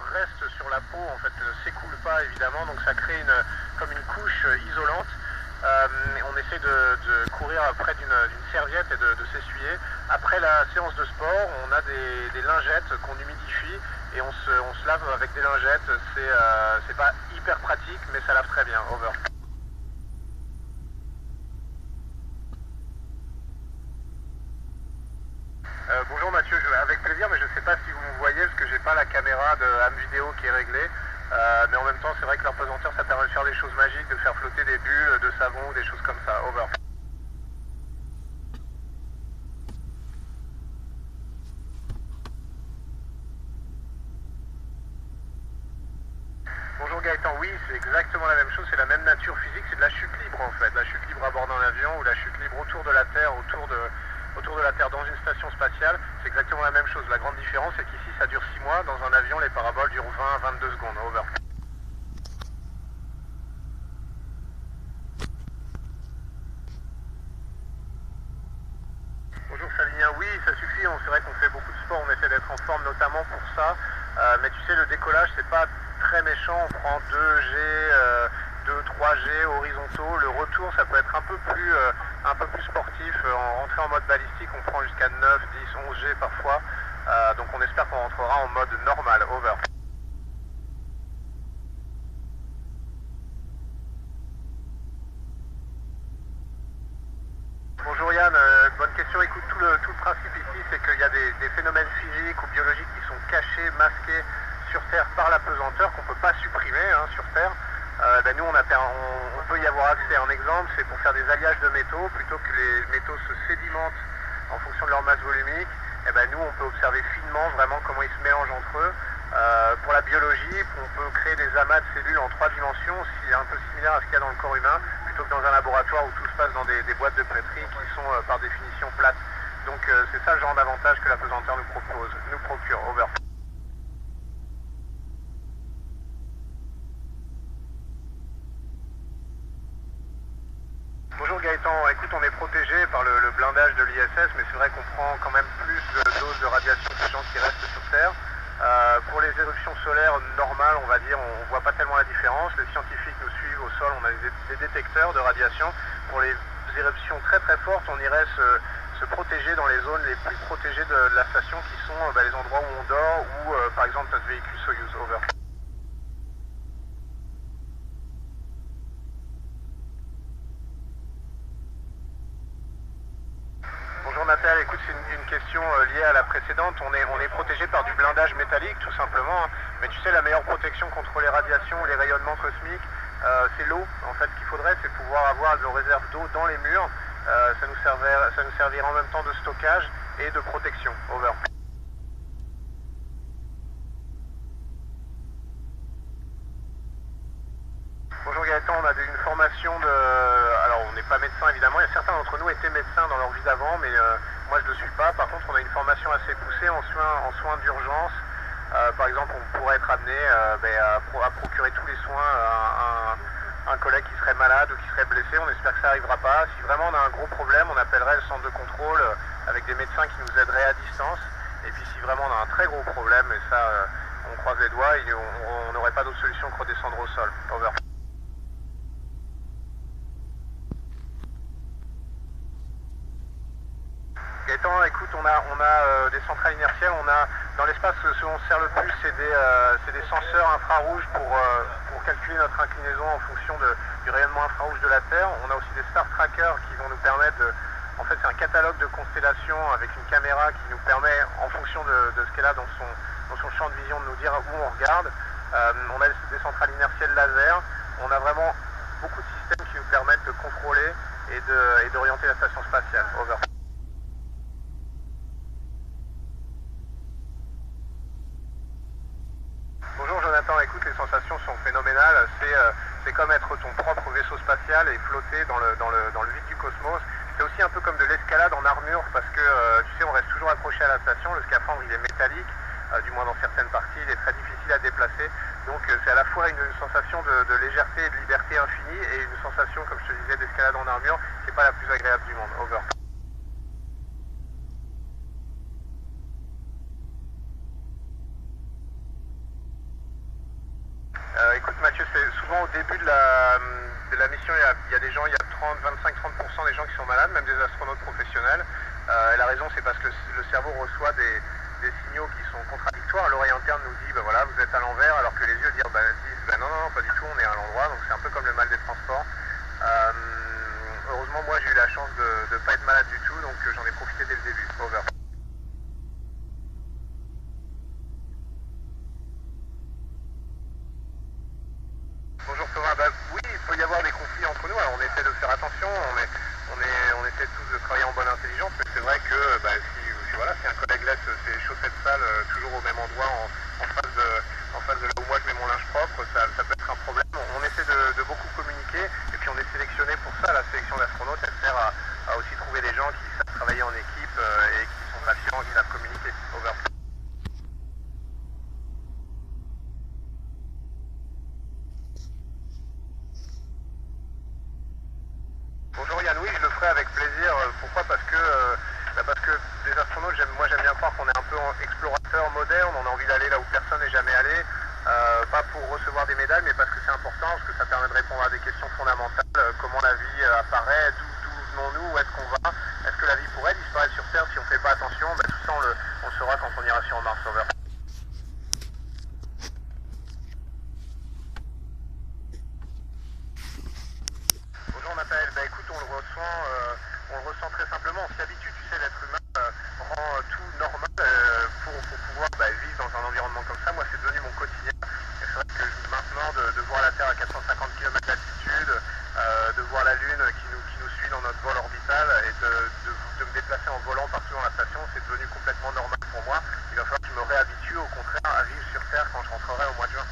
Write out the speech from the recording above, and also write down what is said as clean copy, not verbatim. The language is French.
reste sur la peau, en fait, ne s'écoule pas évidemment, donc ça crée comme une couche isolante. On essaie de courir près d'une serviette et de s'essuyer. Après la séance de sport, on a des lingettes qu'on humidifie et on se lave avec des lingettes. C'est pas hyper pratique, mais ça lave très bien. Over. Bonjour Mathieu, avec plaisir, mais je ne sais pas si vous me voyez parce que j'ai pas la caméra de ham vidéo qui est réglée. Mais en même temps, c'est vrai que leur pesanteur, ça permet de faire des choses magiques, de faire flotter des bulles de savon ou des choses comme ça. Over. Bonjour Gaëtan, oui, c'est exactement la même chose, c'est la même nature physique, c'est de la chute libre en fait, la chute libre à bord d'un avion ou la chute libre autour de la Terre, autour de la Terre dans une station spatiale, c'est exactement la même chose. La grande différence, c'est qu'ici ça dure 6 mois, dans un avion les paraboles durent 20 à 22 secondes. Over. Bonjour Savinien, oui, ça suffit, c'est vrai qu'on fait beaucoup de sport, on essaie d'être en forme notamment pour ça, mais tu sais, le décollage, c'est pas très méchant, on prend 2G, 3G horizontaux, le retour, ça peut être un peu plus sportif, en rentrée en mode balistique, on prend jusqu'à 9, 10, 11G parfois, donc on espère qu'on rentrera en mode normal. Over. Bonjour Yann, bonne question. Écoute, tout le principe ici, c'est qu'il y a des phénomènes physiques ou biologiques qui sont cachés, masqués sur Terre par la pesanteur, qu'on ne peut pas supprimer sur Terre. Nous, on peut y avoir accès. Un exemple, c'est pour faire des alliages de métaux, plutôt que les métaux se sédimentent en fonction de leur masse volumique, nous, on peut observer finement vraiment comment ils se mélangent entre eux. Pour la biologie, on peut créer des amas de cellules en 3 dimensions, c'est un peu similaire à ce qu'il y a dans le corps humain, plutôt que dans un laboratoire où tout se passe dans des boîtes de pétri qui sont par définition plates. Donc c'est ça le genre d'avantage que la pesanteur nous procure. Over. Bonjour Gaëtan, écoute, on est protégé par le blindage de l'ISS, mais c'est vrai qu'on prend quand même plus de doses de radiation que les gens qui restent sur Terre. Pour les éruptions solaires normales, on va dire, on ne voit pas tellement la différence. Les scientifiques nous suivent au sol, on a des détecteurs de radiation. Pour les éruptions très très fortes, on irait se protéger dans les zones les plus protégées de la station, qui sont les endroits où on dort ou par exemple notre véhicule Soyuz. Over. Bonjour Nathalie, écoute, c'est une question liée à la précédente. On est protégé par du blindage métallique tout simplement, hein. Mais tu sais, la meilleure protection contre les radiations, les rayonnements cosmiques, c'est l'eau. En fait, ce qu'il faudrait, c'est pouvoir avoir nos réserves d'eau dans les murs. Ça nous servira en même temps de stockage et de protection. Over. Bonjour Gaëtan, on a une formation de... Alors on n'est pas médecin évidemment, il y a certains d'entre nous étaient médecins dans leur vie d'avant, mais moi je ne le suis pas. Par contre on a une formation assez poussée en soins d'urgence. Par exemple on pourrait être amené à procurer tous les soins à un collègue qui serait malade ou qui serait blessé. On espère que ça n'arrivera pas. Si vraiment on a un gros problème, on appellerait le centre de contrôle avec des médecins qui nous aideraient à distance. Et puis si vraiment on a un très gros problème, et ça on croise les doigts, on n'aurait pas d'autre solution que redescendre au sol. Over. Gaëtan, écoute, on a des centrales inertielles, dans l'espace, ce dont on se sert le plus, c'est des senseurs infrarouges pour calculer notre inclinaison en fonction du rayonnement infrarouge de la Terre. On a aussi des star trackers qui vont nous permettre en fait, c'est un catalogue de constellations avec une caméra qui nous permet, en fonction de ce qu'elle a dans son champ de vision, de nous dire où on regarde. On a des centrales inertielles laser. On a vraiment beaucoup de systèmes qui nous permettent de contrôler et d'orienter la station spatiale. Over. Bonjour Jonathan, écoute, les sensations sont phénoménales. C'est comme être ton propre vaisseau spatial et flotter dans le vide du cosmos. C'est aussi un peu comme de l'escalade en armure parce que tu sais, on reste toujours accroché à la station. Le scaphandre il est métallique, du moins dans certaines parties, il est très difficile à déplacer. Donc c'est à la fois une sensation de légèreté et de liberté infinie et une sensation, comme je te disais, d'escalade en armure qui n'est pas la plus agréable du monde. Over. écoute Mathieu, c'est souvent au début de la mission, il y a des gens, il y a 25-30% des gens qui sont malades, même des astronautes professionnels. Et la raison, c'est parce que le cerveau reçoit des signaux qui sont contradictoires. L'oreille interne nous dit, ben voilà, vous êtes à l'envers, alors que les yeux disent, non, non, non, pas du tout, on est à l'endroit. Donc c'est un peu comme le mal des transports. Heureusement, moi, j'ai eu la chance de ne pas être malade du tout, donc j'en ai profité dès le début. Over. Bonjour Thomas, oui, il peut y avoir des conflits entre nous, alors on essaie de faire attention, on essaie tous de travailler en bonne intelligence, mais c'est vrai que voilà, si un collègue laisse ses chaussettes sales toujours au même endroit en face de là où moi je mets mon linge propre, ça peut être un problème. On essaie de beaucoup communiquer, et puis on est sélectionné pour ça. La sélection d'astronautes, elle sert à aussi trouver des gens qui savent travailler en équipe et qui sont patients, qui savent communiquer. Over. Bonjour Yann, oui, je le ferai avec plaisir. Pourquoi? Parce que des astronautes, moi j'aime bien croire qu'on est un peu explorateur moderne, on a envie d'aller là où personne n'est jamais allé, pas pour recevoir des médailles, mais parce que c'est important, parce que ça permet de répondre à des questions fondamentales, comment la vie apparaît, d'où venons-nous, où est-ce qu'on va, est-ce que la vie pourrait disparaître sur Terre si on ne fait pas attention, tout ça on le saura quand on ira sur Mars. Over. Bonjour Nathalie, écoute, on le ressent très simplement, on s'y habitue, tu sais, l'être humain rend tout normal pour pouvoir vivre dans un environnement comme ça. Moi, c'est devenu mon quotidien. Et c'est vrai que maintenant, de voir la Terre à 450 km d'altitude, de voir la Lune qui nous suit dans notre vol orbital et de me déplacer en volant partout dans la station, c'est devenu complètement normal pour moi. Il va falloir que je me réhabitue au contraire à vivre sur Terre quand je rentrerai au mois de juin.